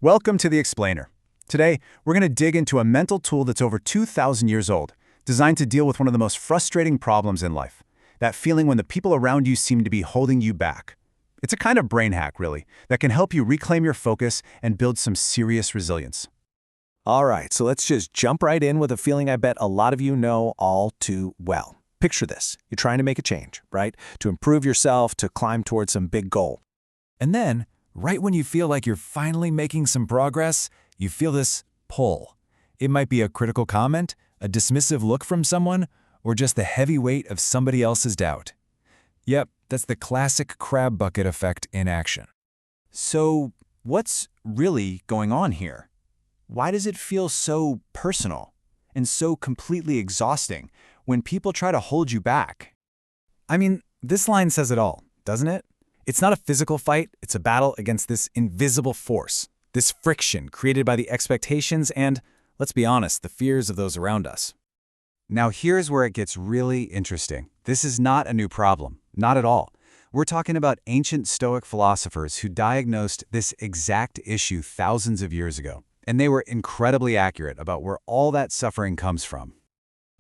Welcome to The Explainer. Today, we're going to dig into a mental tool that's over 2,000 years old, designed to deal with one of the most frustrating problems in life, that feeling when the people around you seem to be holding you back. It's a kind of brain hack, really, that can help you reclaim your focus and build some serious resilience. All right, so let's just jump right in with a feeling I bet a lot of you know all too well. Picture this. You're trying to make a change, right? To improve yourself, to climb towards some big goal. And then, right when you feel like you're finally making some progress, you feel this pull. It might be a critical comment, a dismissive look from someone, or just the heavy weight of somebody else's doubt. Yep, that's the classic crab bucket effect in action. So, what's really going on here? Why does it feel so personal and so completely exhausting when people try to hold you back? I mean, this line says it all, doesn't it? It's not a physical fight, it's a battle against this invisible force, this friction created by the expectations and, let's be honest, the fears of those around us. Now here's where it gets really interesting. This is not a new problem, not at all. We're talking about ancient Stoic philosophers who diagnosed this exact issue thousands of years ago, and they were incredibly accurate about where all that suffering comes from.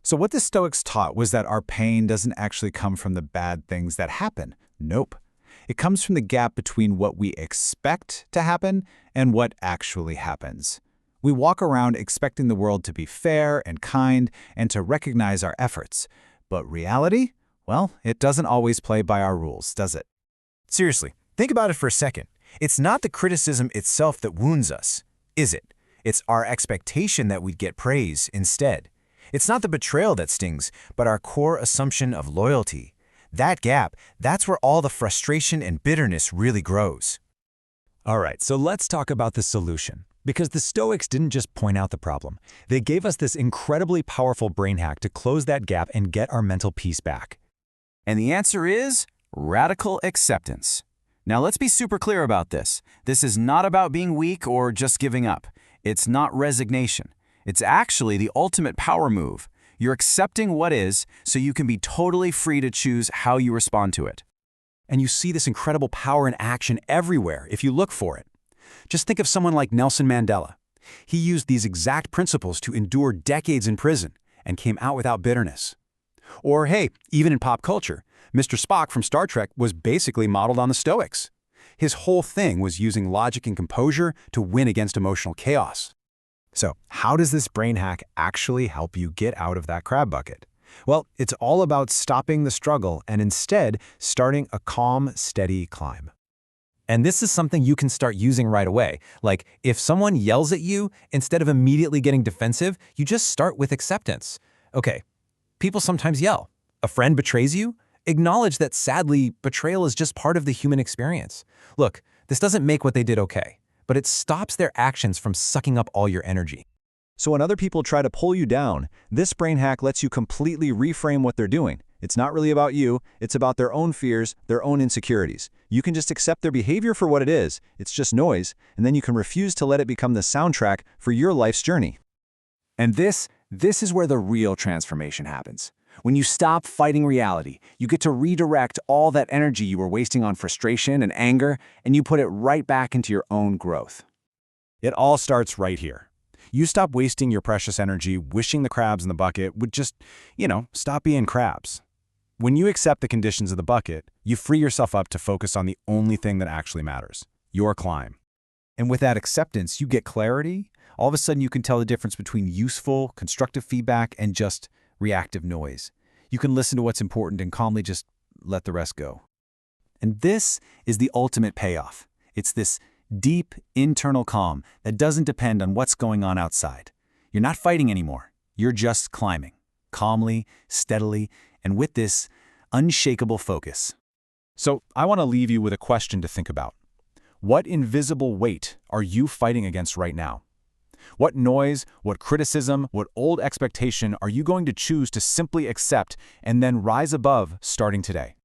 So what the Stoics taught was that our pain doesn't actually come from the bad things that happen. Nope. It comes from the gap between what we expect to happen and what actually happens. We walk around expecting the world to be fair and kind and to recognize our efforts. But reality? Well, it doesn't always play by our rules, does it? Seriously, think about it for a second. It's not the criticism itself that wounds us, is it? It's our expectation that we'd get praise instead. It's not the betrayal that stings, but our core assumption of loyalty. That gap, that's where all the frustration and bitterness really grows. All right, so let's talk about the solution. Because the Stoics didn't just point out the problem. They gave us this incredibly powerful brain hack to close that gap and get our mental peace back. And the answer is radical acceptance. Now let's be super clear about this. This is not about being weak or just giving up. It's not resignation. It's actually the ultimate power move. You're accepting what is so you can be totally free to choose how you respond to it. And you see this incredible power in action everywhere if you look for it. Just think of someone like Nelson Mandela. He used these exact principles to endure decades in prison and came out without bitterness. Or hey, even in pop culture, Mr. Spock from Star Trek was basically modeled on the Stoics. His whole thing was using logic and composure to win against emotional chaos. So, how does this brain hack actually help you get out of that crab bucket? Well, it's all about stopping the struggle and instead starting a calm, steady climb. And this is something you can start using right away. Like, if someone yells at you, instead of immediately getting defensive, you just start with acceptance. Okay, people sometimes yell. A friend betrays you? Acknowledge that, sadly, betrayal is just part of the human experience. Look, this doesn't make what they did okay, but it stops their actions from sucking up all your energy. So when other people try to pull you down, this brain hack lets you completely reframe what they're doing. It's not really about you, it's about their own fears, their own insecurities. You can just accept their behavior for what it is, it's just noise, and then you can refuse to let it become the soundtrack for your life's journey. And this is where the real transformation happens. When you stop fighting reality, you get to redirect all that energy you were wasting on frustration and anger, and you put it right back into your own growth. It all starts right here. You stop wasting your precious energy wishing the crabs in the bucket would just, stop being crabs. When you accept the conditions of the bucket, you free yourself up to focus on the only thing that actually matters, your climb. And with that acceptance, you get clarity. All of a sudden, you can tell the difference between useful, constructive feedback and just reactive noise. You can listen to what's important and calmly just let the rest go. And this is the ultimate payoff. It's this deep, internal calm that doesn't depend on what's going on outside. You're not fighting anymore. You're just climbing, calmly, steadily, and with this unshakable focus. So I want to leave you with a question to think about. What invisible weight are you fighting against right now? What noise, what criticism, what old expectation are you going to choose to simply accept and then rise above starting today?